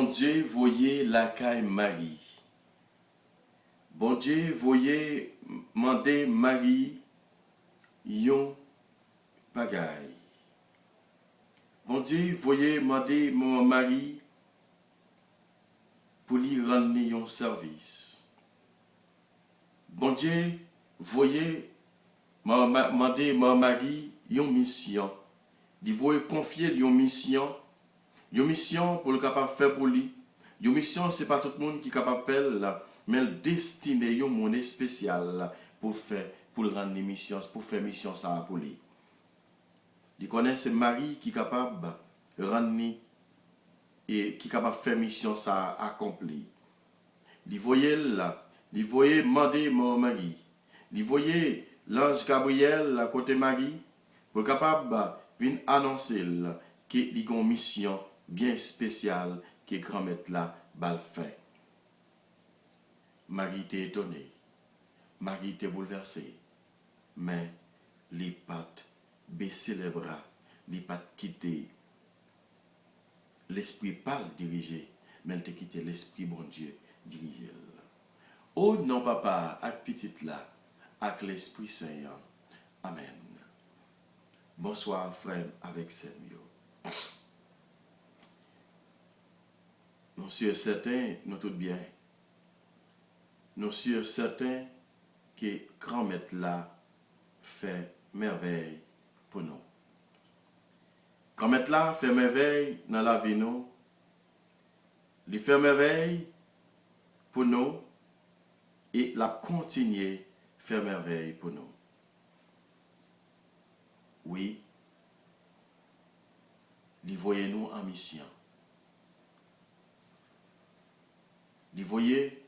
Dieu, voyez la caille Marie. Bon Dieu, voyez mandé Marie yon bagaille. Bon Dieu, voyez mandé maman Marie pour lui rendre yon service. Bon Dieu, voyez mandé maman Marie yon mission. Il voyez confier yon mission. Yon mission pour le capable faire pour lui. Yon mission c'est pas tout le monde qui est capable de faire là, mais le destiné yon monnaie spéciale pour faire pour le rendre mission, pour faire mission ça pour lui. Il connaît c'est Marie qui est capable de rendre et qui est capable de faire mission ça accompli. Il voyait là, il voyait demander mon Marie. Il voyait l'ange Gabriel à côté Marie pour capable venir annoncer qu'il y a une mission bien spéciale que grand-mère là bal fait. Marie était étonnée, Marie était bouleversée, mais les pattes baisser les bras, les pattes quitter l'esprit pas le diriger, mais elle te quitté l'esprit bon Dieu diriger. Oh non papa, avec petite là, avec l'esprit Saint. Amen. Bonsoir frère avec Seigneur. Nous sommes certains, nous tout bien. Nous sommes certains que grand-mère là fait merveille pour nous. Grand-mère là fait merveille dans la vie nous. Il fait merveille pour nous et la continuer faire merveille pour nous. Oui, il voyait nous en mission. Il voyait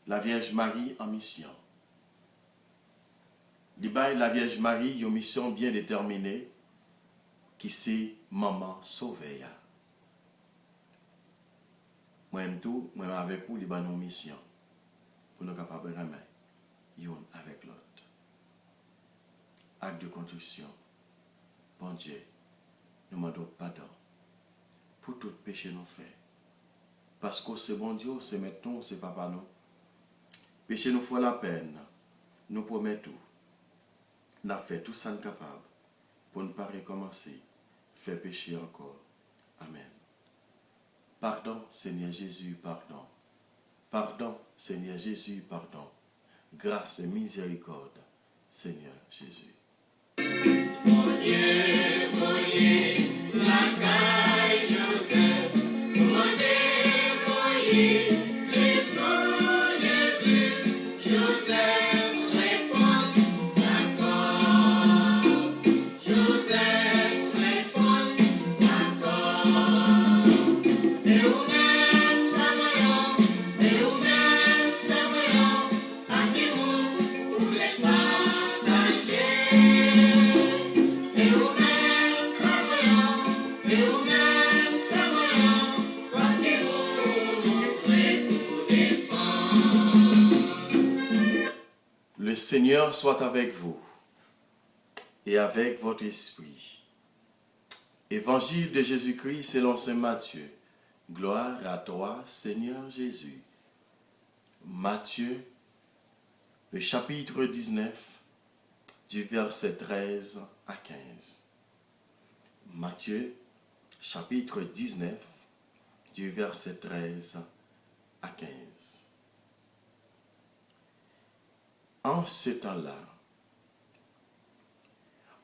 la Vierge Marie en mission. Il voyait la Vierge Marie une mission bien déterminée qui c'est maman sauvée. Moi-même tout, moi avec vous, il y a une mission pour nous capables de remettre l'un avec l'autre. Acte de construction. Bon Dieu, nous demandons pardon pour tout péché nous fait. Parce que c'est bon Dieu, c'est maintenant, c'est papa nous. Péché nous fait la peine. Nous promettons. Nous avons fait tout ça capable pour ne pas recommencer. Faire péché encore. Amen. Pardon, Seigneur Jésus, pardon. Pardon, Seigneur Jésus, pardon. Grâce et miséricorde, Seigneur Jésus. Voyez, voyez, la caille Joseph. Voyez, Jésus, Joseph répond d'accord. Joseph répond d'accord. Et vous-même, Samoyon, à qui vous voulez partager. Et vous-même, Samoyon, parce que vous montrez tout défendre. Le Seigneur soit avec vous et avec votre esprit. Évangile de Jésus-Christ selon saint Matthieu. Gloire à toi, Seigneur Jésus. Matthieu, le chapitre 19, du verset 13 à 15. Matthieu, chapitre 19, du verset 13 à 15. En ce temps-là,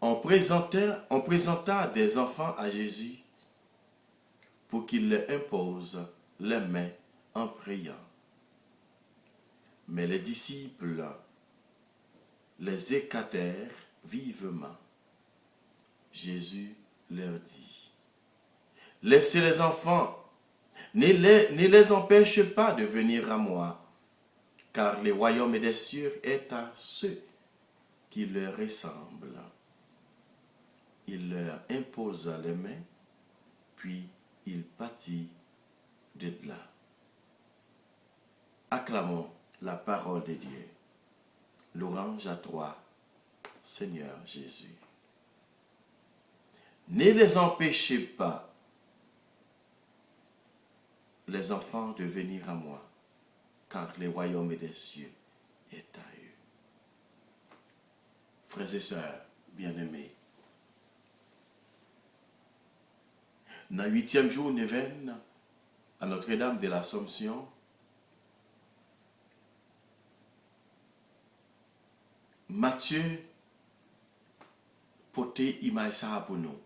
on présenta des enfants à Jésus pour qu'il leur impose les mains en priant. Mais les disciples les écartèrent vivement. Jésus leur dit, « Laissez les enfants, ne les empêchez pas de venir à moi, car le royaume des cieux est à ceux qui leur ressemblent. » Il leur imposa les mains, puis il partit de là. Acclamons la parole de Dieu. Louange à toi, Seigneur Jésus. Ne les empêchez pas les enfants de venir à moi, car le royaume des cieux est à eux. Frères et sœurs bien-aimés, dans le 8e jour neuvaine, à Notre-Dame de l'Assomption, Matthieu portait image ça pour nous.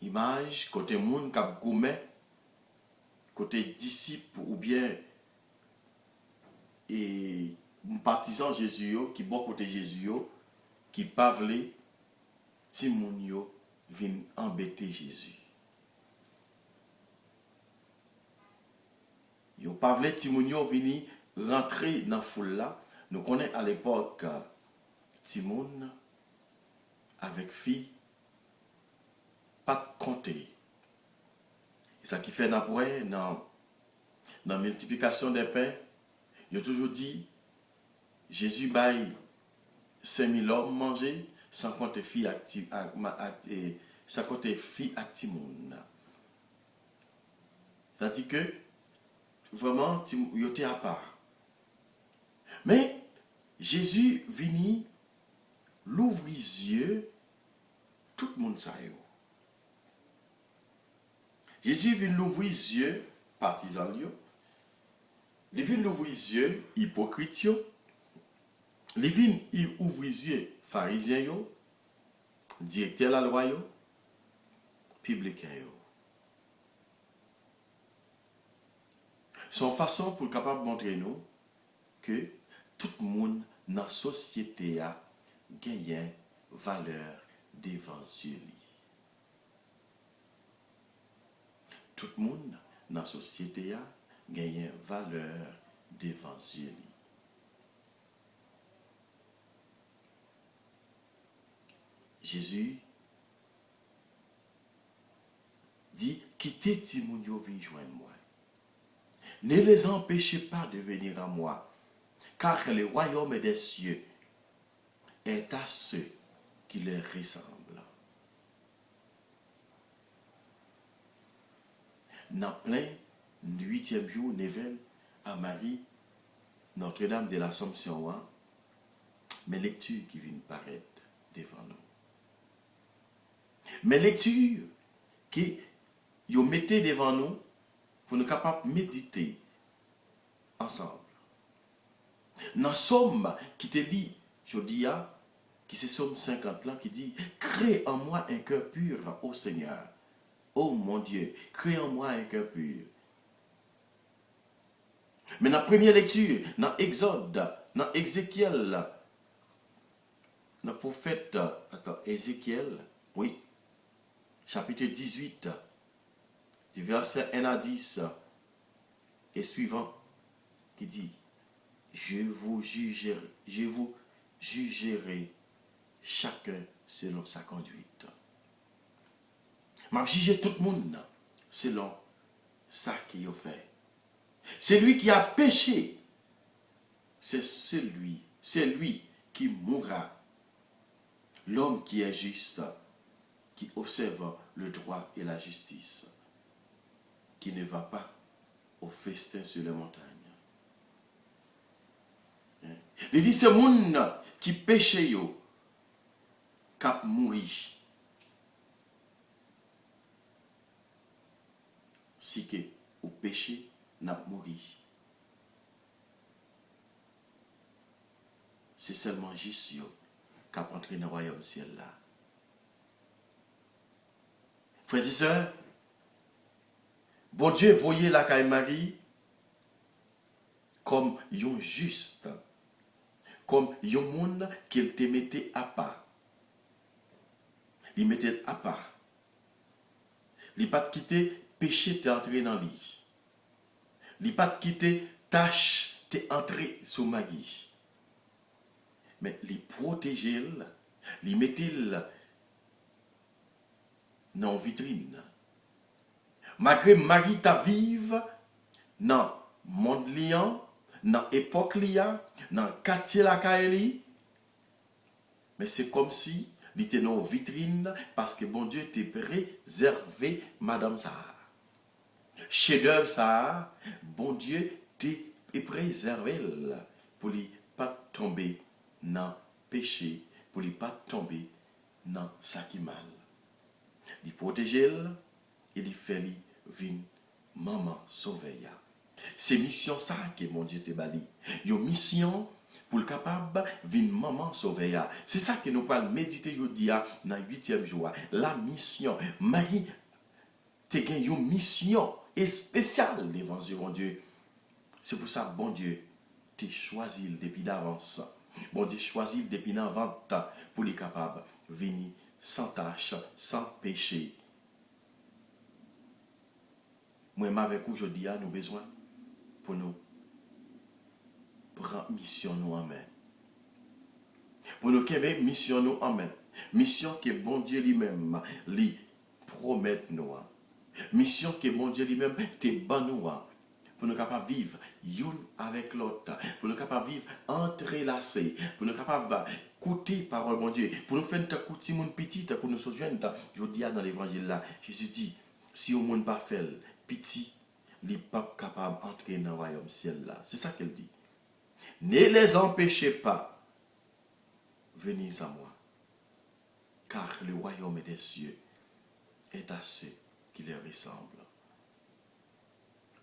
Image côté monde qui a gourmet, côté disciple ou bien et partisan Jésus qui bon côté Jésus qui pas vle ti moun yo vinn embêter Jésus. Yo pas vle ti moun yo vini rentrer dans foule là. Nous connaissons à l'époque ti moun avec fille pas de compter. Et ça qui fait d'après dans la multiplication des pains, il a toujours dit Jésus baille 5000 hommes manger sans compter filles actives sans compter filles actives monde. C'est-à-dire que vraiment il était à part. Mais Jésus vini l'ouvre les yeux tout le monde ça yo. Jésus vient l'ouvrir les yeux partisans yo. Il vient l'ouvrir les yeux hypocrites yo. Il vient ouvrir les yeux pharisiens yo, directeurs de la loi yo, publicains yo. Son façon pour capable montrer nous que tout le monde dans la société a gagné valeur d'évangile. Tout le monde dans la société a gagné valeur d'évangile. Jésus dit quittez Timounio, viens joindre moi. Ne les empêchez pas de venir à moi, car le royaume des cieux est à ceux qui leur ressemblent. Dans plein 8e jour, Nével à Marie, Notre-Dame de l'Assomption, mes lectures qui viennent paraître devant nous. Mes lectures qui vous mettez devant nous pour nous capables de méditer ensemble. Dans Somme qui te lit, je dis, qui c'est Somme 50 là, qui dit, crée en moi un cœur pur, ô Seigneur. Oh mon Dieu, crée en moi un cœur pur. Mais dans la première lecture, dans Exode, dans Ézéchiel, dans le prophète, Ézéchiel, oui, chapitre 18, du verset 1 à 10 et suivant, qui dit, je vous jugerai chacun selon sa conduite. Je juge tout le monde selon ça qu'il a fait. Celui qui a péché, c'est lui qui mourra. L'homme qui est juste, qui observe le droit et la justice, qui ne va pas au festin sur les montagnes. Il dit, c'est monde qui péche yo, qui mourir. Si que au péché n'a mouru. C'est seulement juste yo qui a entré dans le royaume ciel là. Frères et sœurs, bon Dieu voyait la caille Marie comme yon juste, comme yon monde qu'il te mettait à part. Il mettait à part. Il pas quitter péché t'es entré dans lui. Il pas quitter tâche t'es entré sous ma guiche. Mais il protéger, il mettait dans la vitrine. Malgré Marie ta vive dans le monde liant, dans l'époque liant, dans le quartier la Kaeli, mais c'est comme si il était dans la vitrine parce que bon Dieu t'a préservé Madame Sarah. chef-d'œuvre ça, bon Dieu t'est préservé pour ne pas tomber dans le péché, pour ne pas tomber dans ça qui mal. Il protège et il fait venir maman sauver. C'est mission ça que mon Dieu te bali. Une mission pour le capable venir maman sauver. C'est ça que nous parlons méditer aujourd'hui dans le 8e jour. La mission. Marie, tu as une mission spéciale devant Dieu, mon Dieu. C'est pour ça, bon Dieu, tu choisi depuis d'avance. Bon Dieu, choisi depuis d'avance pour les capables venir sans tâche, sans péché. Moi, avec vous, aujourd'hui, nous avons besoin pour nous prendre mission nous en main. Pour nous qu'aimer mission nous en main. Mission que bon Dieu lui-même lui promet nous. Mission que bon Dieu lui-même te ban nous. Pour nous capables de vivre l'un avec l'autre. Pour nous capables de vivre entrelacés. Pour nous capables d'écouter parole bon Dieu. Pour nous faire écouter mon petit, pour nous sojourner. Je dis dans l'évangile là, Jésus dit, si au monde pas fait petit, il n'est pas capable d'entrer dans le royaume ciel là. C'est ça qu'elle dit. Ne les empêchez pas. Venez à moi. Car le royaume des cieux est à ceux qui leur ressemblent.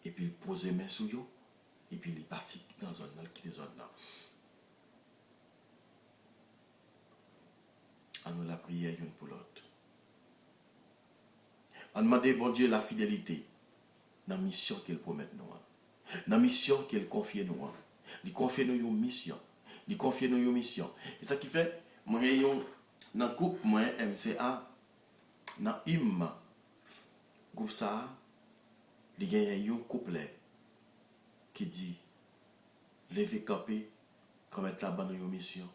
Et puis il pose les mains sur eux. Et puis il est parti dans une zone, il quitte zone là. On nous la prière une pour l'autre. On demande bon Dieu la fidélité dans la mission qu'il promet nous. Dans la mission qu'il confie nous. Il confie nous une mission. Il confie nous une mission. Et ça qui fait, moi, dans le groupe, moi, MCA, dans le groupe ça, il y a un couplet qui dit, levez camper, comme être là-bas dans une mission,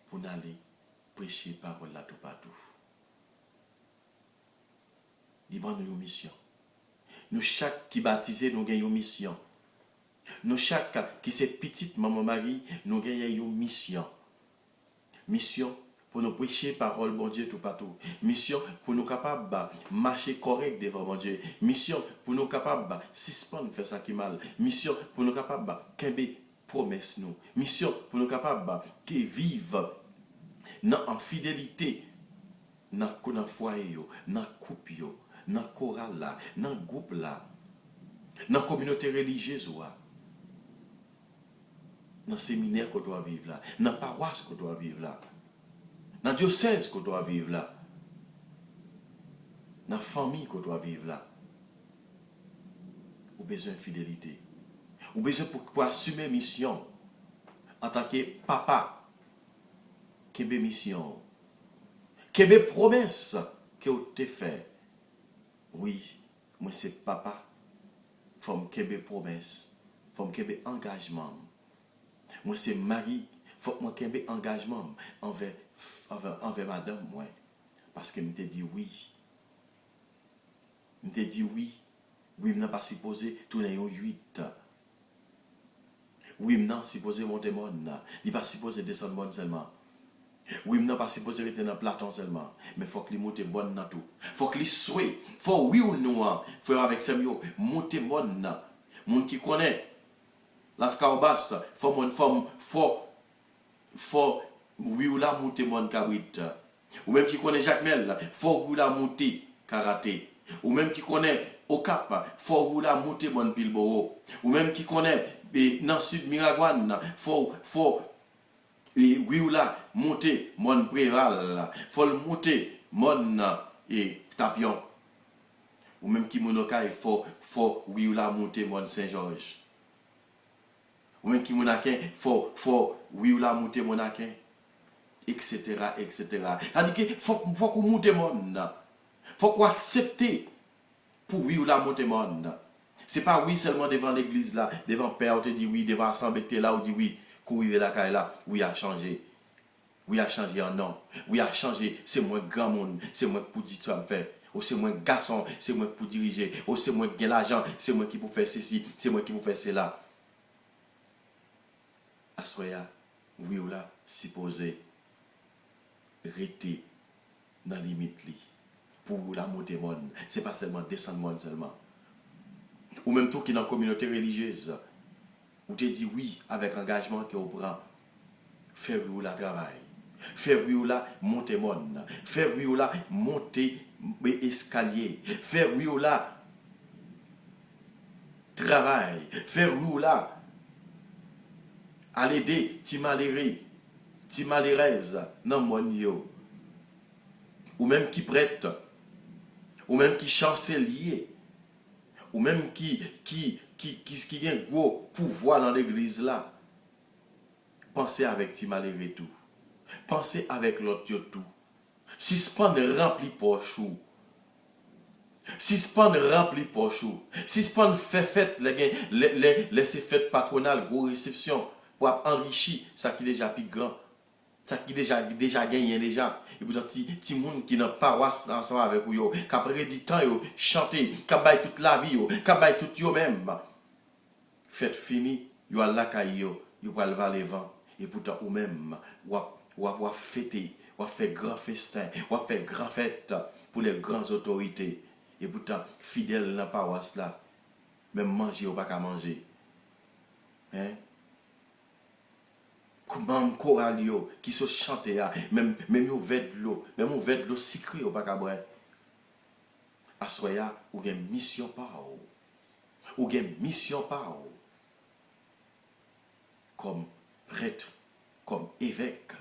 pour aller prêcher parole là tout partout. Il y a une mission. Nous, chaque qui baptisé, nous avons une mission. Nous, chaque qui c'est petite maman Marie, nous avons une mission. Mission pour nous prêcher parole, bon Dieu, tout partout. Mission pour nous capables de marcher correct devant mon Dieu. Mission pour nous capables de suspendre faire ça qui mal. Mission pour nous capables de qu'aimer promesse nous. Mission pour nous capables de vivre en fidélité dans le foyer, dans le couple, dans le choral, dans le groupe, dans la communauté religieuse, dans le séminaire qu'on doit vivre là, dans la paroisse qu'on doit vivre là, dans le diocèse qu'on doit vivre là, dans la famille qu'on doit vivre là. Ou besoin de fidélité. Ou besoin pour assumer mission en tant que papa. Quelle mission. Quelle promesse que vous avez fait. Oui, moi c'est papa. Faut que promesse. Faut que engagement. Moi c'est mari. Faut que moi engagement envers madame moi. Parce que je te dit oui. Je te dit oui. Oui, je n'ai pas supposé tourner 8. Oui, je n'ai pas supposé monter mon. Il n'est pas supposé descendre mon seulement. Oui, je n'ai pas supposé rester dans Platon seulement. Mais il faut qu'il monte bon dans tout. Il faut qu'il soit. Il faut oui ou non. Il faut avec Samuel monter bon. Moun qui connaît la scaubas, faut oui ou la monter bon cabrit. Ou même qui connaît Jacques Mel, faut ou la monter karaté. Ou même qui connaît au Cap, faut ou la monter mon Pilboro. Ou même qui connaît dans Sud Miragouane, faut oui ou la monter mon Préval, faut le monter mon Tapion. Ou même qui monoka, faut oui ou la monter mon Saint-Georges. Ou même qui monaquin, faut oui ou la monter mon Aquin. Etc. C'est-à-dire qu'il faut qu'on monte mon. Faut qu'on accepte pour oui ou la monter mon. C'est pas oui seulement devant l'église là, devant père, on te dit oui, devant l'assemblée là, on dit oui, courir la caille là, oui a changé. Oui a changé en non. Oui a changé, c'est moi grand monde, c'est moi pour dire ça me fait. Ou c'est moi garçon, c'est moi pour diriger. Ou c'est moi qui ai l'argent, c'est moi qui pour faire ceci, c'est moi qui pour faire cela. Assoya, oui ou là, supposé rester dans la limite li pour la monter monde. C'est pas seulement descendre monde seulement. ou même tout qui est dans la communauté religieuse, ou te dit oui avec engagement que vous prend, faire oui ou la travail, faire oui ou la monter monde, faire oui ou la monter escalier, faire oui ou la travail, faire oui ou la aller aider ti malheureux, ti malheureuse dans le monde yo, ou même qui prête, ou même qui chancelier, ou même qui a un gros pouvoir dans l'église là. Pensez avec ti malheureux tout. Pensez avec l'autre yo tout. Si ce pas ne remplit poche ou, si ce pas ne remplit poche ou, si ce pas ne fait fête les fêtes patronales, gros réception pour enrichir ça qui est déjà plus grand, ça qui déjà gagné déjà. Et pourtant ti monde qui dans paroisse ensemble avec vous yo, qui après du temps yo chanter, qui bail toute la vie yo, qui bail tout yo même. Fête fini, yo à la caille yo va lever les vents. Et pourtant ou même ou fêter, ou faire grand festin, ou faire grand fête pour les grandes autorités. Et pourtant fidèle dans la paroisse là, même manger ou pas qu'à manger. Hein? Comment choral yo qui se chante même au verre de l'eau, même au verre de l'eau sucrée ou pas qu'à boire. Assoya ou gen mission par ou gen mission par comme prêtre, comme évêque,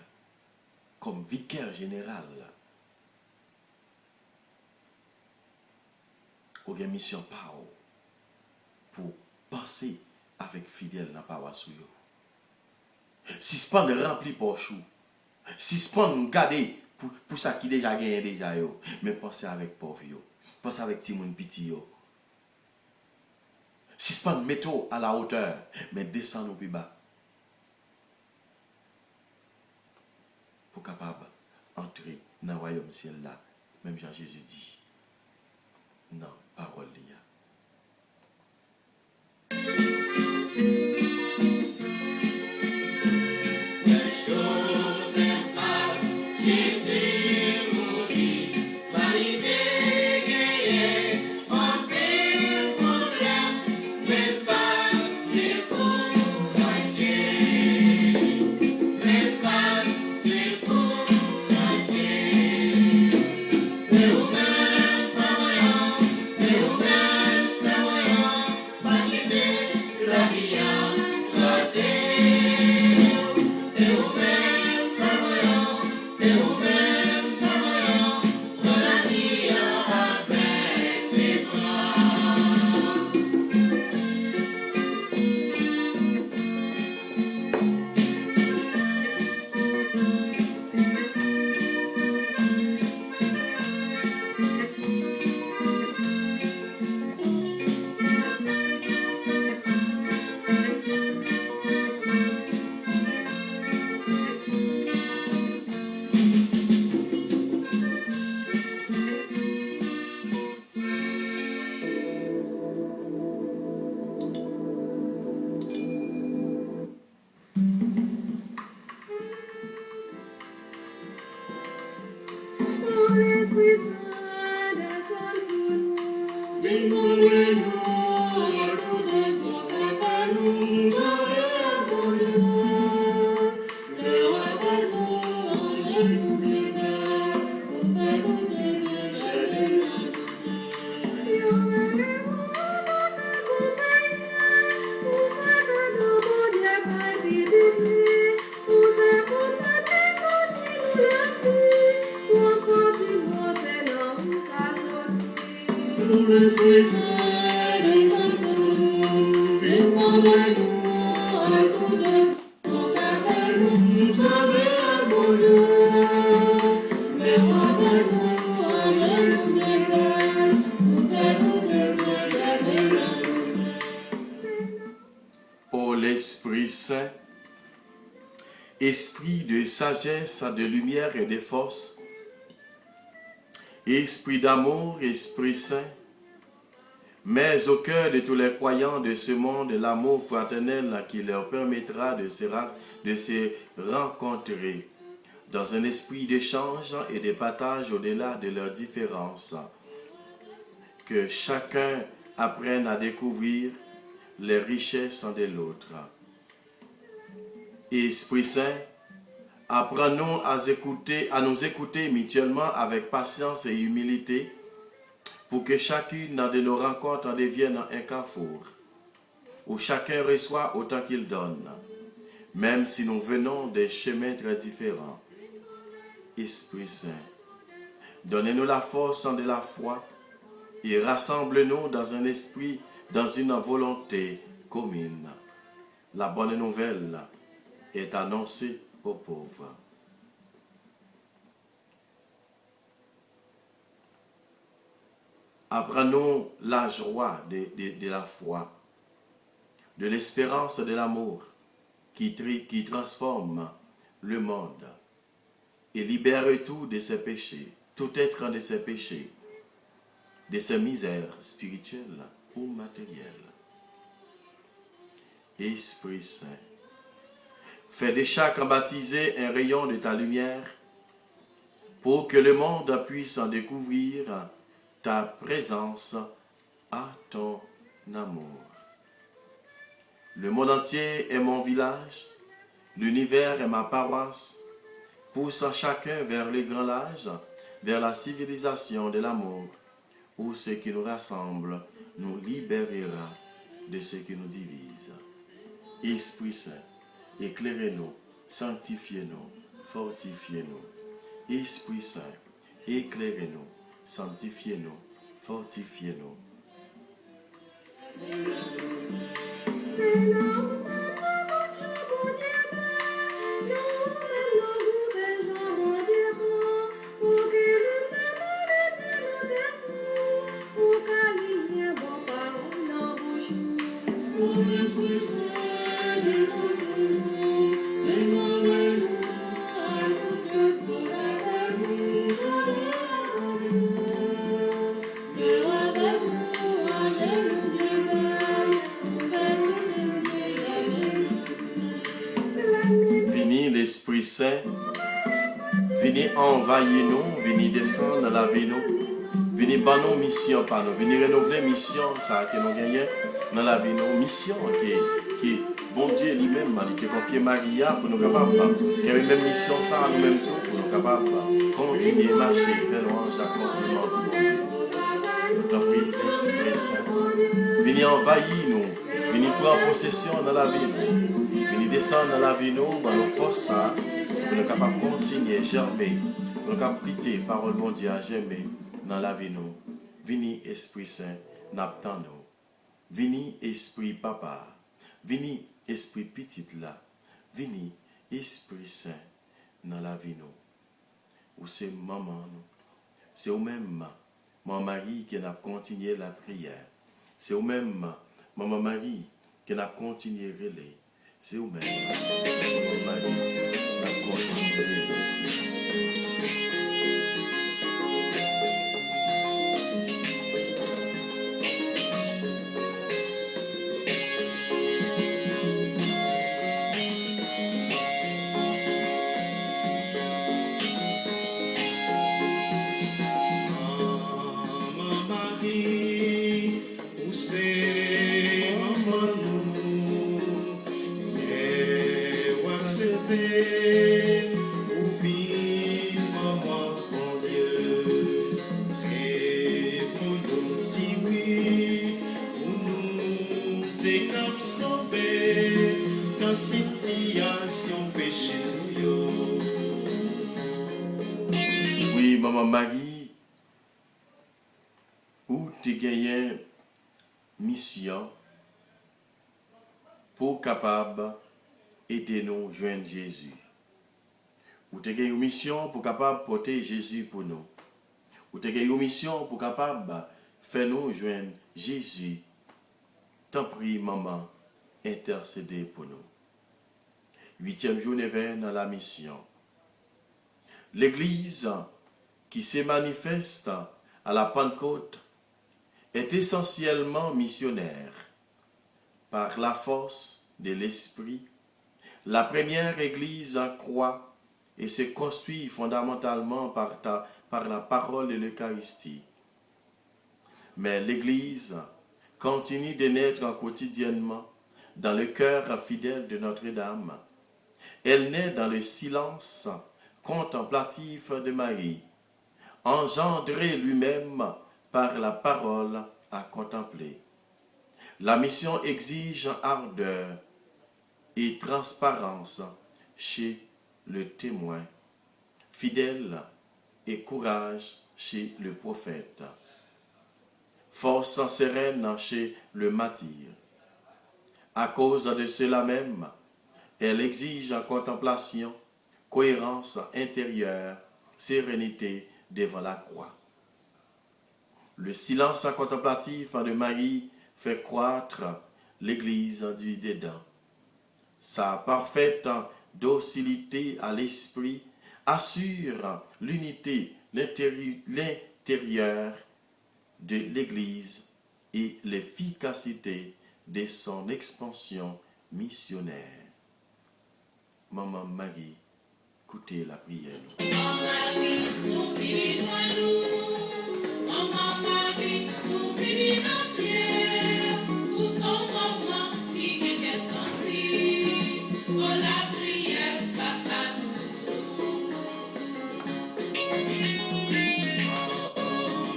comme vicaire général. Ou gen mission par pour penser avec fidèle dans la paroisse. Si ce pas ne remplit pas chou, si ce pas nous garder pour ça qui déjà gagné déjà yo, mais pensez avec pauvre yo, pensez avec Timoun Piti yo. Si ce pas mettre à la hauteur, mais descend au plus bas. Pour capable entrer dans le royaume ciel là, même Jean Jésus dit, non, parole liya. Ô l'Esprit Saint, esprit de sagesse, de lumière et de force, esprit d'amour, Esprit Saint, mets au cœur de tous les croyants de ce monde l'amour fraternel qui leur permettra de se rencontrer dans un esprit d'échange et de partage au-delà de leurs différences. Que chacun apprennent à découvrir les richesses de l'autre. Esprit Saint, apprends-nous à nous écouter mutuellement avec patience et humilité pour que chacune de nos rencontres devienne un carrefour où chacun reçoit autant qu'il donne, même si nous venons de chemins très différents. Esprit Saint, donnez-nous la force de la foi et rassemble-nous dans un esprit, dans une volonté commune. La bonne nouvelle est annoncée aux pauvres. Apprends-nous la joie de la foi, de l'espérance de l'amour qui transforme le monde et libère tout de ses péchés, tout être de ses péchés, de ses misères spirituelles ou matérielles. Esprit Saint, fais de chaque baptisé un rayon de ta lumière pour que le monde puisse en découvrir ta présence à ton amour. Le monde entier est mon village, l'univers est ma paroisse. Pousse chacun vers les grands âges, vers la civilisation de l'amour, où ce qui nous rassemble nous libérera de ce qui nous divise. Esprit Saint, éclairez-nous, sanctifiez-nous, fortifiez-nous. Esprit Saint, éclairez-nous, sanctifiez-nous, fortifiez-nous. L'Esprit Saint, venez envahir nous, venez descendre dans la vie nous, venez ban nos mission par nous, venez renouveler mission ça que nous gagnons dans la vie nous, mission qui bon Dieu lui-même il t'a confié Maria pour nous capables, qui a même mission ça nous-mêmes tout pour nous capables continuer à marcher, faire louange accomplissement pour bon Dieu. Nous t'en prie, l'Esprit Saint, venez envahir nous, venez prendre possession dans la vie nous. Venez descendre dans la vie nous, nous force ça, pour nous capables de continuer à germer, pour nous capables de quitter parole bon Dieu à germer dans la vie nous. Venez Esprit Saint, n'attend nous. Venez Esprit Papa, venez Esprit Petit là, venez Esprit Saint dans la vie nous. Ou c'est maman nous, c'est ou même maman Marie qui n'a continué la prière, c'est ou même maman Marie qui n'a continué le relais. C'est vous-même, Marie, la continuité. Maman Marie, où c'est maman nous? Oublie maman, mon Dieu, réponds-nous, dis oui, pour nous décap sauver dans situation péché nous. Oui, maman Marie, où tu gagnes mission pour capable aider-nous joindre Jésus. Ou tu as une mission pour capable porter Jésus pour nous. Ou tu as une mission pour capable faire nous joindre Jésus. T'en prie, maman, intercédez pour nous. 8e journée vers dans la mission. L'Église qui se manifeste à la Pentecôte est essentiellement missionnaire par la force de l'Esprit. La première Église croit et se construit fondamentalement par la parole de l'Eucharistie. Mais l'Église continue de naître quotidiennement dans le cœur fidèle de Notre-Dame. Elle naît dans le silence contemplatif de Marie, engendré lui-même par la parole à contempler. La mission exige ardeur et transparence chez le témoin, fidèle et courage chez le prophète, force sereine chez le martyr. À cause de cela même, elle exige contemplation, cohérence intérieure, sérénité devant la croix. Le silence contemplatif de Marie fait croître l'Église du dedans. Sa parfaite docilité à l'esprit assure l'unité, l'intérieur de l'Église et l'efficacité de son expansion missionnaire. Maman Marie, écoutez la prière. Maman Marie, nous vivons nous. Maman Marie, nous vivons nos pierres. Pour son maman qui est sensible. Pour la prière, papa nous.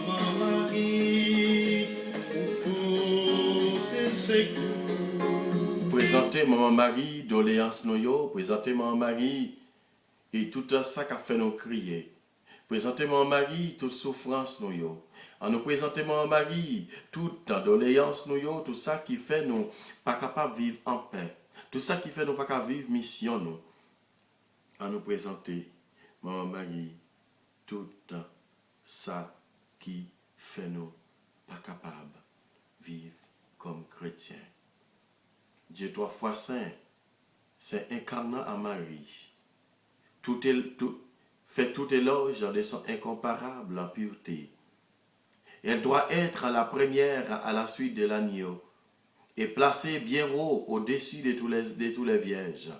Maman Marie, vous portez le secours. Présentez Maman Marie, doléance nous yo. Présentez Maman Marie et tout ça qui a fait nous crier. Présentez Maman Marie, toute souffrance nous yo. En nous présenter Maman Marie, toute doléance nous yo, tout ça qui fait nous pas capable de vivre en paix. Tout ça qui fait nous pas capable de vivre mission nous. En nous présenter Maman Marie, tout ça qui fait nous pas capable de vivre comme chrétiens. Dieu 3 fois saint, c'est incarnant à Marie. Fait tout éloge de son incomparable pureté. Elle doit être la première à la suite de l'agneau et placée bien haut au-dessus de tous les vierges.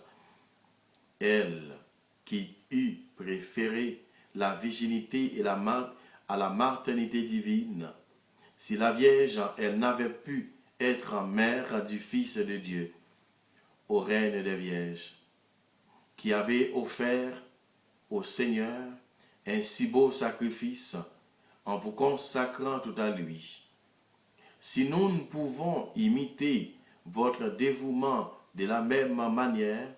Elle qui eut préféré la virginité et à la maternité divine. Si la Vierge, elle n'avait pu être mère du Fils de Dieu, au règne des Vierges, qui avait offert au Seigneur un si beau sacrifice en vous consacrant tout à lui. Si nous ne pouvons imiter votre dévouement de la même manière,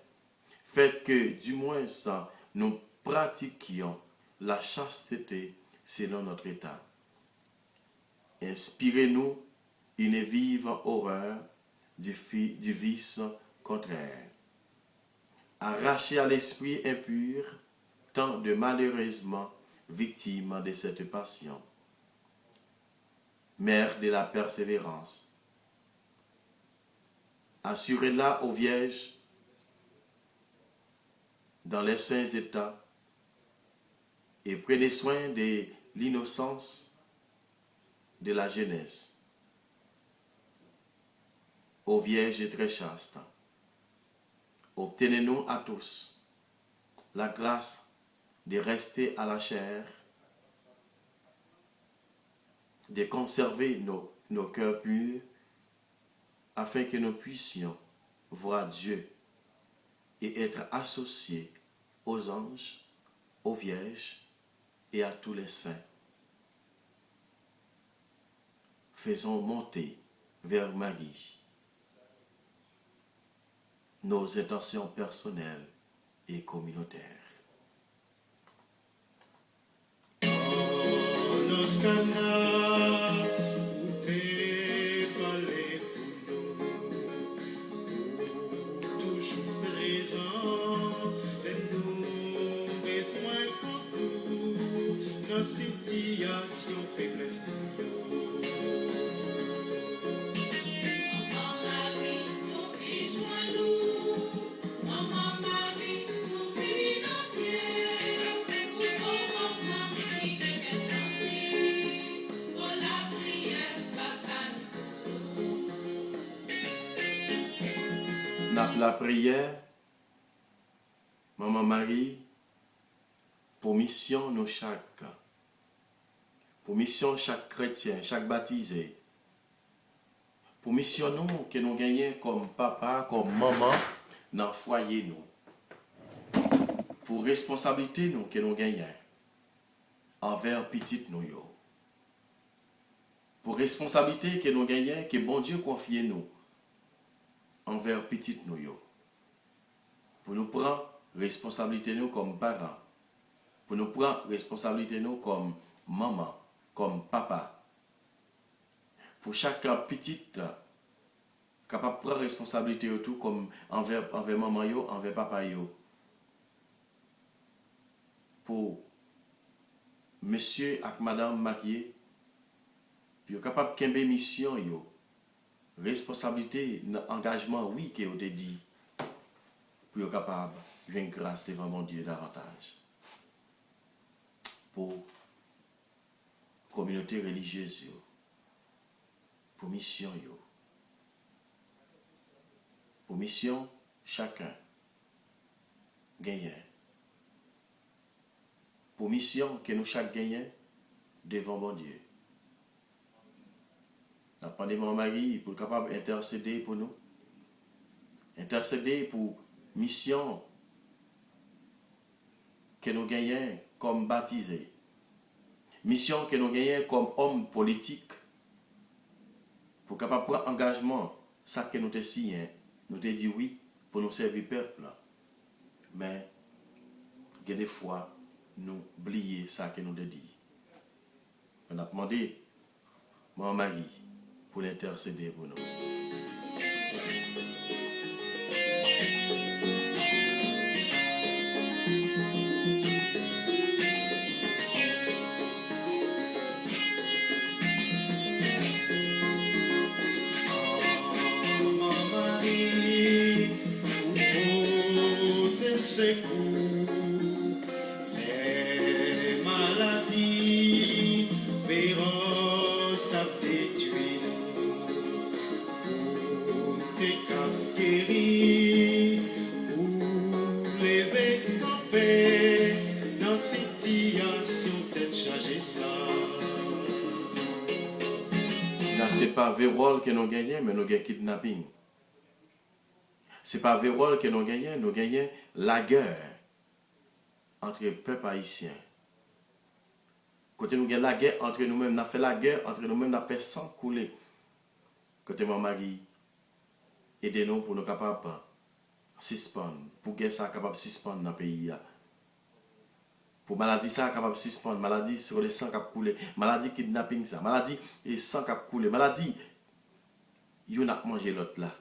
faites que du moins nous pratiquions la chasteté selon notre état. Inspirez-nous une vive horreur du vice contraire. Arrachez à l'esprit impur tant de malheureusement victimes de cette passion. Mère de la persévérance, assurez-la aux vierges dans les saints états et prenez soin de l'innocence de la jeunesse. Ô Vierge très chaste, obtenez-nous à tous la grâce de rester à la chair, de conserver nos cœurs purs, afin que nous puissions voir Dieu et être associés aux anges, aux vierges et à tous les saints. Faisons monter vers Marie nos intentions personnelles et communautaires. Noskana, où t'es parlé pour nous, toujours présent, et nous besoin beaucoup, dans situation faiblesse pour nous. Maman Marie, nous vivons nous. Maman Marie, nous vivons nos pierres. Pour son maman qui est sensible. Pour la prière, papa nous. La prière, Maman Marie, pour mission nous chaque. Pour mission chaque chrétien, chaque baptisé. Pour mission nous que nous gagnons comme papa, comme maman dans le foyer nous. Pour responsabilité nous que nous gagnons envers petite nous yo. Pour responsabilité que nous gagnons que bon Dieu confie nous envers petite nous yo. Pour nous prendre responsabilité nous comme parents. Pour nous prendre responsabilité nous comme maman, comme papa. Pour chaque petite capable de prendre responsabilité tout comme envers maman yo, envers papa yo. Pour monsieur et madame mariés, puis capable de kembe mission yo. Responsabilité, engagement oui que vous te dit. Pour être capable de joindre grâce devant mon Dieu davantage. Pour communauté religieuse yo. Pour mission yo. Pour mission, chacun gagne. Pour mission que nous chaque gagnons devant bon Dieu. Nous demandons mon mari pour capable d'intercéder pour nous. Intercéder pour mission que nous gagnons comme baptisés. Mission que nous gagnons comme hommes politiques. Pour capable prendre engagement, ça que nous te signé, nous te dit oui pour nous servir peuple. Mais il y a des fois nous oublions ça que nous te dit. On a demandé mon mari pour l'intercéder pour nous. C'est pour les maladies, verront détruire pour tes cap guéris, pour lever camper dans situation tête chargée ça. Ce n'est pas vérole que nous gagnons, mais nous gagnons kidnapping. Ce n'est pas vérole que nous gagnons la guerre entre les peuples haïtiens. Quand nous gagnons la guerre entre nous-mêmes, nous avons fait la guerre entre nous-mêmes, nous avons fait sang couler. Quand mon mari aide-nous pour nous capables de suspendre, pour que ça capable de suspendre dans le pays. Pour maladie ça capable de suspendre, maladie sur le sang qui a coulé, maladie kidnapping ça, maladie et sang qui a coulé, maladie, il y a mangé l'autre là.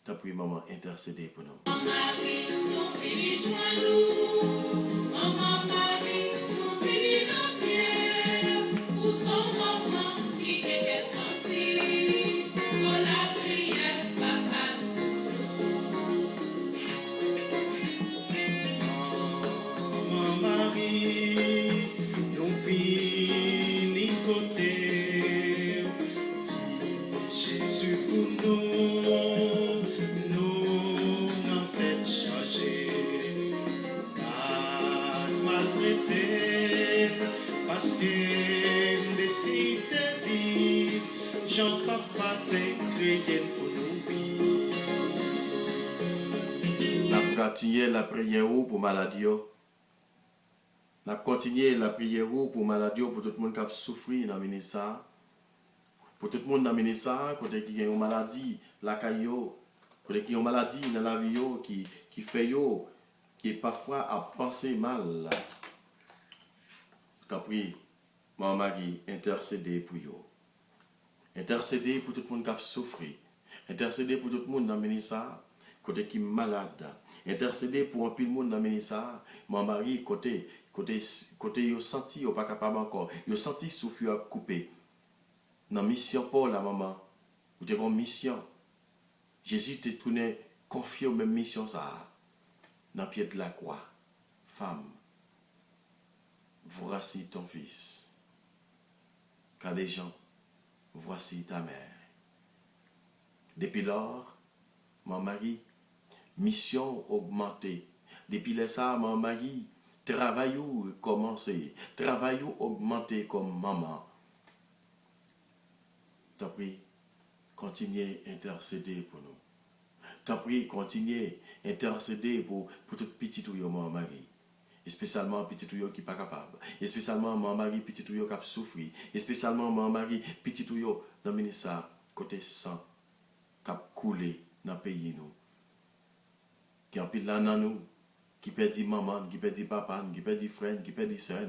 T'as pris maman intercéder pour nous. Maman Marie, nous vini joindre nous. Maman Marie, nous vini dans pierre. Pour son maman qui est sensible. Pour la prière, papa Maman Marie, nous vini côté. Dis Jésus pour nous. Parce que décide de vivre, Jean-Papa t'es chrétien pour nous vivre. Nous continuons la prière pour maladie. Nous continuons la prière pour maladie, pour tout le monde qui a souffert dans le ministère. Pour tout le monde dans le ministère, quand il y a une maladie, la caillou, quand il y a une maladie dans la vie qui fait qui parfois a pensé mal. T'as pris, mon mari, intercéder pour eux. Intercéder pour tout le monde qui a souffert. Intercéder pour tout le monde dans le ministère, côté qui est malade. Intercéder pour un peu de monde dans le ministère. Mon mari, côté, il senti, il pas capable encore. Il senti souffle à couper. Dans la mission pour la maman, vous avez une mission. Jésus te tourné confié aux mêmes missions ça. Dans le pied de la croix. Femme. Voici ton fils. Car des gens, voici ta mère. Depuis lors, mon mari, mission augmentée. Depuis ça, mon mari, travail commencé. Travail augmenté comme maman. T'as pris, continuez à intercéder pour nous. T'en prie, continuez à intercéder pour tout petit ou mon mari. Et spécialement petit ou qui pas capable. Et spécialement mon mari petit ou qui a souffert. Et spécialement mon mari petit ou dans le ministère côté sang qui a coulé dans le pays nous. Qui a pile là dans nous. Qui perdit maman, qui perdit papa, qui perdit frère, qui perdit sœur,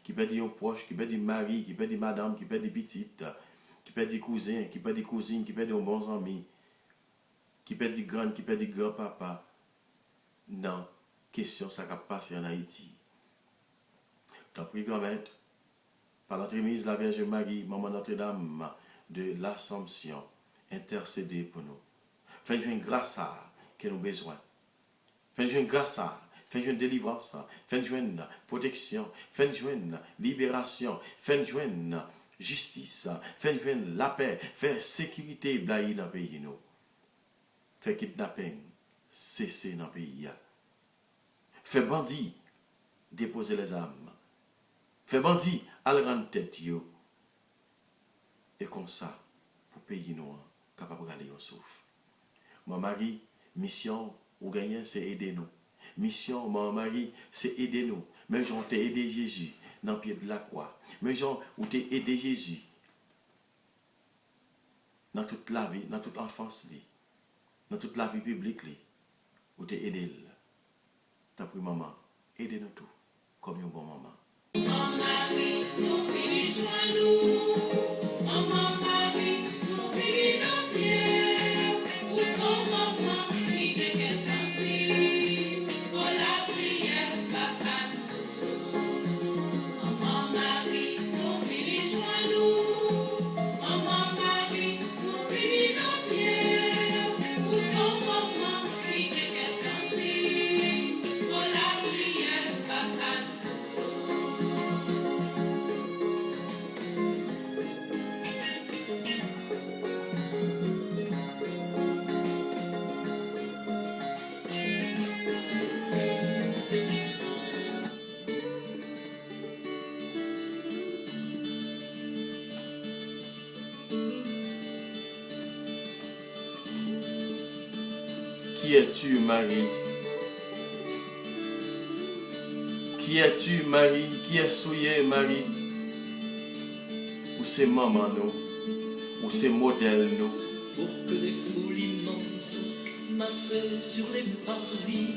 qui perdit un proche, qui perdit mari, qui perdit madame, qui perdit petite, qui perdit cousin, qui perdit cousine, qui perdit un bon ami, qui perdit grand, qui perdit grand-papa. Non, question ça qui passé en Haïti. T'en prie grand maître, par l'entremise de la Vierge Marie, maman Notre-Dame de l'Assomption, intercédez pour nous. Faites une grâce à que nous avons besoin. Faites une grâce à, faites une délivrance, faites une protection, faites une libération, faites une justice, faites une la paix, faites sécurité dans le pays. Faites kidnapping, cesser dans le pays. Faites bandit, déposer les âmes. Faites bandit, à le rendre tête. Et comme ça, pour pays nous, capable d'aller au souffle. Mon mari, mission, ou gagner, c'est aider nous. Mission, mon mari, c'est aider nous. Même gens t'ai aidé Jésus dans le pied de la croix. Même gens où t'ai aidé Jésus dans toute la vie, dans toute l'enfance, dans toute la vie publique, où t'ai aidé. T'as pris maman, aidez-nous tout, comme une bonne maman. Maman Marie, nous venons joindre nous. Maman Marie, nous venons dans pierre. Où sont maman qui est sensible? Pour la prière, papa nous. Maman Marie, nous venons joindre nous. Maman Marie, nous venons dans pierre. Où sont maman qui est sensible? Pour la prière, papa nous. Qui es-tu, Marie? Qui es-tu, Marie? Qui est souillé, Marie? Ou c'est maman, nous? Ou c'est modèle, nous? Pour que des foules immenses, massées sur les parvis,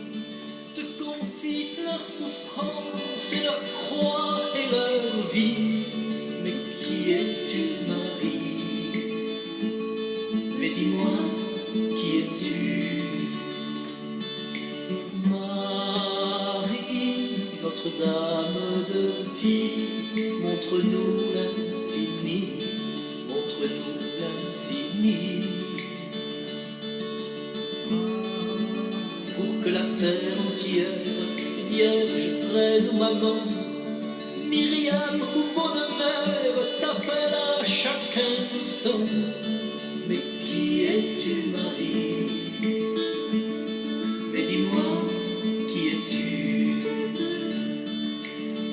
te confient leur souffrance et leur croix et leur vie. Mais qui es-tu, Marie? Mais dis-moi, qui es-tu? Marie, Notre-Dame de vie, montre-nous l'infini, montre-nous l'infini. Pour que la terre entière, vierge près de maman, Myriam ou Bonne-Mère t'appelle à chaque instant. Mais qui es-tu, Marie? Mais dis-moi, qui es-tu?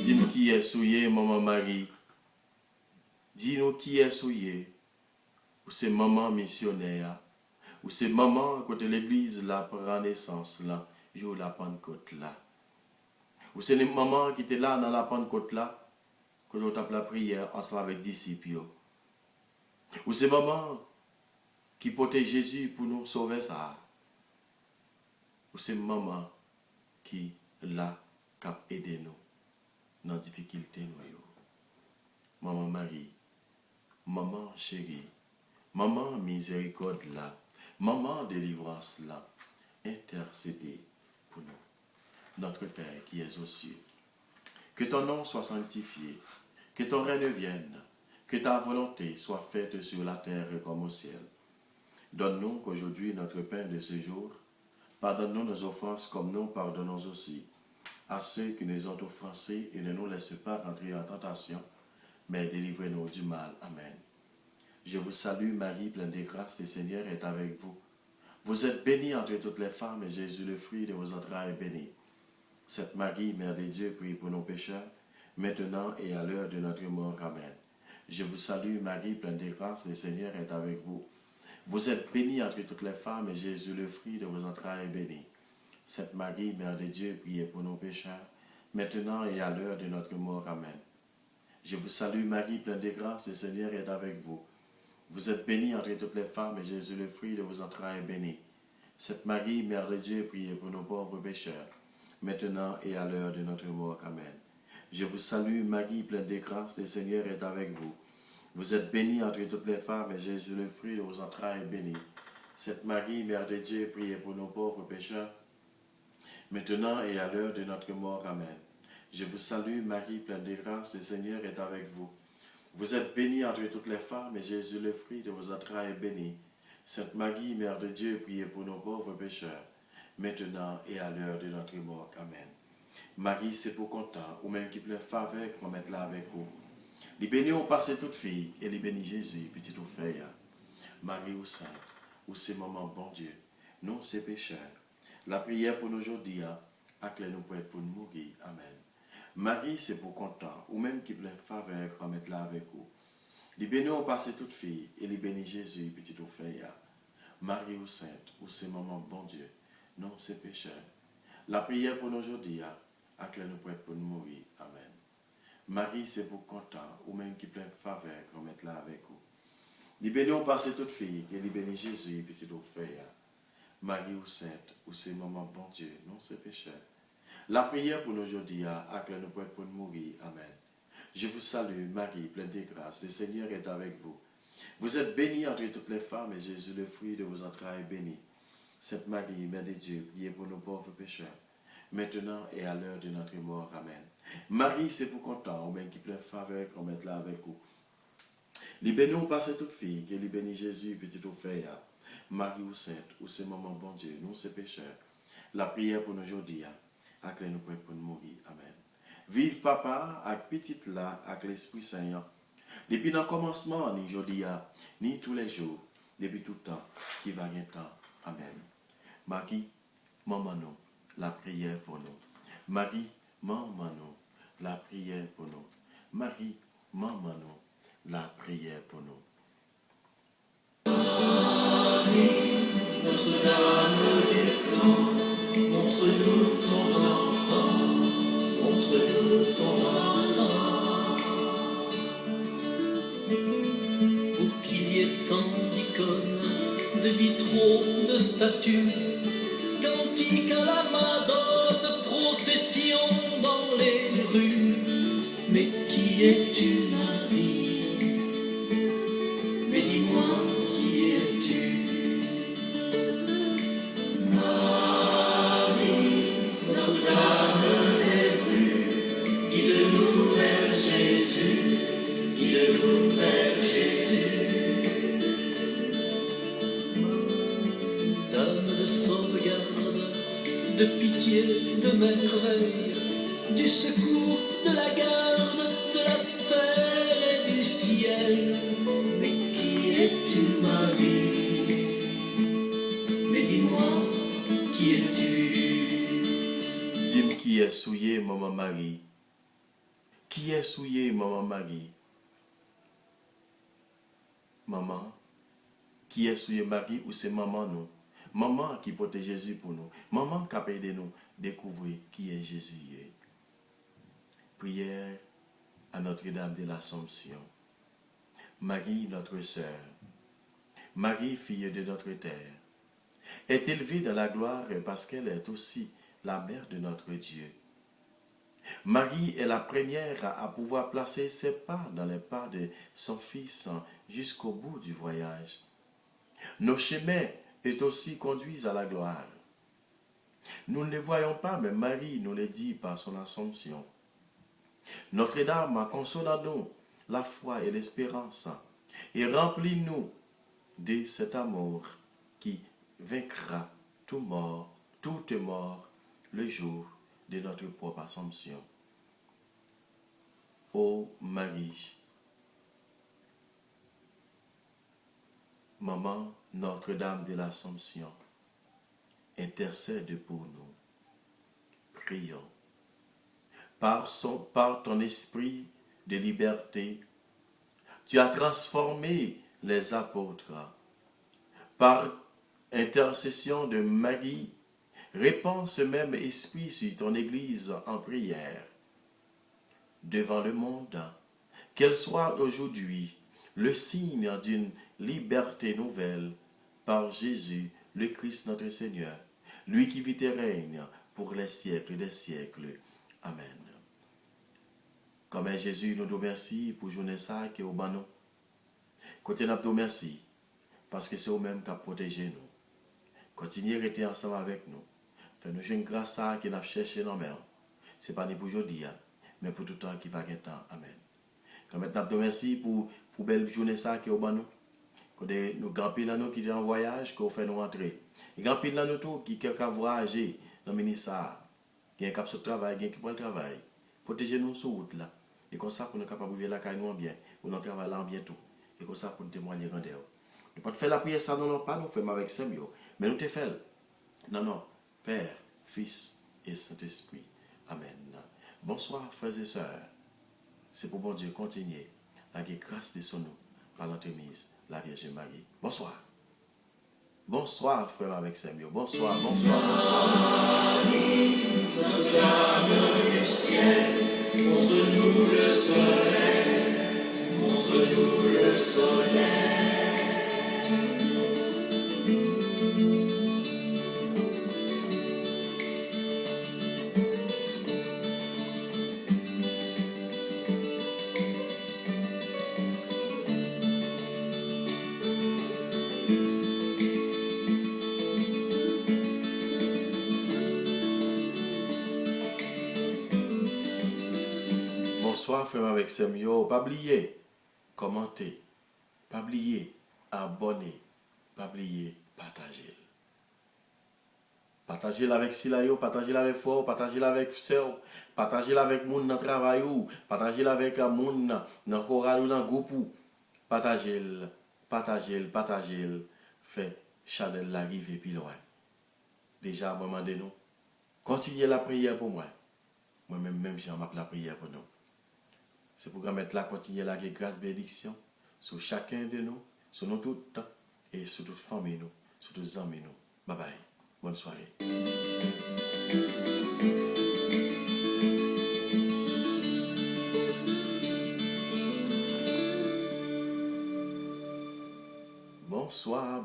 Dis-nous qui est souillé, maman Marie. Dis-nous qui est souillé. Ou c'est maman missionnaire. Ou c'est maman côté l'église là prend naissance là, jour la Pentecôte là. Ou c'est les mamans qui étaient là dans la Pentecôte là, quand on tape la prière ensemble avec disciples. Ou c'est maman qui portait Jésus pour nous sauver ça. Ou c'est maman qui là cap aider nous dans difficulté nous yo. Maman Marie, maman chérie, maman miséricorde là, maman délivrance là, intercédez pour nous. Notre Père qui es aux cieux, que ton nom soit sanctifié, que ton règne vienne, que ta volonté soit faite sur la terre comme au ciel. Donne-nous qu'aujourd'hui notre pain de ce jour. Pardonne-nous nos offenses comme nous pardonnons aussi à ceux qui nous ont offensés et ne nous laisse pas rentrer en tentation, mais délivrez-nous du mal. Amen. Je vous salue Marie, pleine de grâce, le Seigneur est avec vous. Vous êtes bénie entre toutes les femmes et Jésus, le fruit de vos entrailles, est béni. Sainte Marie, Mère de Dieu, prie pour nos pécheurs, maintenant et à l'heure de notre mort. Amen. Je vous salue Marie, pleine de grâce, le Seigneur est avec vous. Vous êtes bénie entre toutes les femmes, et Jésus, le fruit de vos entrailles, est béni. Sainte Marie, Mère de Dieu, priez pour nos pécheurs, maintenant et à l'heure de notre mort. Amen. Je vous salue Marie, pleine de grâce, le Seigneur est avec vous. Vous êtes bénie entre toutes les femmes, et Jésus, le fruit de vos entrailles, est béni. Sainte Marie, Mère de Dieu, priez pour nos pauvres pécheurs, maintenant et à l'heure de notre mort. Amen. Je vous salue Marie, pleine de grâce, le Seigneur est avec vous. Vous êtes bénie entre toutes les femmes, et Jésus, le fruit de vos entrailles, est béni. Sainte Marie, Mère de Dieu, priez pour nos pauvres pécheurs, maintenant et à l'heure de notre mort. Amen. Je vous salue Marie, pleine de grâce, le Seigneur est avec vous. Vous êtes bénie entre toutes les femmes, et Jésus, le fruit de vos entrailles, est béni. Sainte Marie, Mère de Dieu, priez pour nos pauvres pécheurs, maintenant et à l'heure de notre mort. Amen. Marie, c'est pour content, ou même qui pleure faveur, qu'on mette là avec vous. Les bénis ont passé toute fille, et les bénis Jésus, petit ou fait. Marie ou sainte, ou c'est maman bon Dieu, non c'est pécheurs. La prière pour nous aujourd'hui, acclé nous prêts pour nous mourir. Amen. Marie, c'est pour content, ou même qui pleure faveur, qu'on mette là avec vous. Les bénis ont passé toute fille, et les bénis Jésus, petit ou fait. Marie ou sainte, ou c'est maman bon Dieu, non c'est pécheurs. La prière pour nous aujourd'hui, acclé nous prêts pour nous mourir. Amen. Marie, c'est pour content, ou même qui plein faveur, qu'on mette là avec vous. Les bénis ont passé toute fille, et les bénis Jésus, petit ou fait. Marie ou sainte, ou c'est maman bon Dieu, non c'est pécheur. La prière pour nous aujourd'hui, acclé nous prêts pour nous mourir. Amen. Je vous salue, Marie, pleine de grâce, le Seigneur est avec vous. Vous êtes bénie entre toutes les femmes, et Jésus, le fruit de vos entrailles, est béni. Sainte Marie, Mère de Dieu, priez pour nos pauvres pécheurs, maintenant et à l'heure de notre mort. Amen. Marie, c'est pour content, ou même qui pleure faveur, qu'on mette là avec vous. Les bénis ont passé toute fille, que les bénis Jésus, petit ou fait. Marie ou sainte, ou c'est maman bon Dieu, nous c'est pécheurs. La prière pour nous aujourd'hui, acclé nous prêts pour nous mourir. Amen. Vive papa, avec petite là, avec l'Esprit Saint, depuis le commencement, ni aujourd'hui, ni tous les jours, depuis tout temps, qui va y temps. Amen. Marie, maman nous, la prière pour nous. Marie, maman nous, la prière pour nous. Marie, maman nous, la prière pour nous. Notre-Dame du temps, montre-nous ton enfant, montre-nous ton enfant. Pour qu'il y ait tant d'icônes, de vitraux, de statues, cantiques à la Madone, procession dans les rues. Mais qui es-tu, Marie? Mais dis-moi, qui es-tu? Marie, Notre-Dame des rues, guide-nous vers Jésus, guide-nous vers Jésus. Dame de sauvegarde, de pitié, de merveille, du secours, de la garde, de la terre et du ciel. Mais qui es-tu, Marie? Mais dis-moi, qui es-tu? Dis-moi qui est souillé, maman Marie. Qui est souillé, maman Marie? Maman, qui est souillé Marie, ou c'est maman nous? Maman qui porte Jésus pour nous. Maman qui a aidé nous découvrir qui est Jésus. Prière à Notre-Dame de l'Assomption. Marie, notre sœur, Marie, fille de notre terre, est élevée dans la gloire parce qu'elle est aussi la mère de notre Dieu. Marie est la première à pouvoir placer ses pas dans les pas de son Fils jusqu'au bout du voyage. Nos chemins est aussi conduisent à la gloire. Nous ne les voyons pas, mais Marie nous les dit par son Assomption. Notre-Dame, console-nous la foi et l'espérance et remplis-nous de cet amour qui vaincra toute mort le jour de notre propre Assomption. Ô Marie, Maman Notre-Dame de l'Assomption, intercède pour nous. Prions. Par ton esprit de liberté, tu as transformé les apôtres. par intercession de Marie, répands ce même esprit sur ton Église en prière. Devant le monde, qu'elle soit aujourd'hui le signe d'une liberté nouvelle par Jésus, le Christ notre Seigneur, lui qui vit et règne pour les siècles des siècles. Amen. Comme Jésus, nous te remercions pour journée ça qui est au banon. Côté nous te remercie parce que c'est au-même qui a protégé nous. Continuez à rester ensemble avec nous. Fais-nous une grâce à qui nous cherché dans mer. Ce n'est pas ni pour aujourd'hui, mais pour tout le temps qui va gagner temps. Amen. Comme maintenant, nous te remercie pour belle journée ça qui est au banon. Côté nous grand pile nous qui est en voyage, qu'on fait nous rentrer. Et grand pile nous tout qui a voyagé dans le ministère. Qui est capable de travail, qui prend le travail. Protégez-nous sur route là. Et comme ça, pour nous capables de vivre la caille nous en bien. Pour nous travailler là en bientôt. Et comme ça, pour nous témoigner grandeur. Nous ne pouvons pas faire la prière, ça, non, pas nous faisons avec Samuel. Mais nous te faisons. Non, Père, Fils et Saint-Esprit. Amen. Bonsoir, frères et sœurs. C'est pour bon Dieu continuer la grâce de son nom par l'entremise la Vierge Marie. Bonsoir. Bonsoir, frère avec Samuel. Bonsoir. Notre-Dame du ciel, montre-nous le soleil, montre-nous le soleil. Bonsoir, frère avec Samuel. Pas oublier, commenter, pas oublier, abonner, pas oublier, partager. Partagez avec Silayo, partagez avec Fort, partagez avec Sœur, partagez avec moun dans travail ou, partagez avec moun dans choral ou dans groupe ou. Partagez, fait Chanel l'arrivée plus loin. Déjà, moi, demandez-nous, continuez la prière pour moi. Moi-même, j'en m'a la prière pour nous. C'est pour mettre là, continuer la grâce, bénédiction sur chacun de nous, sur nous toutes et sur toute famille, nous, sur tous les amis. Bye bye. Bonne soirée. Bonsoir.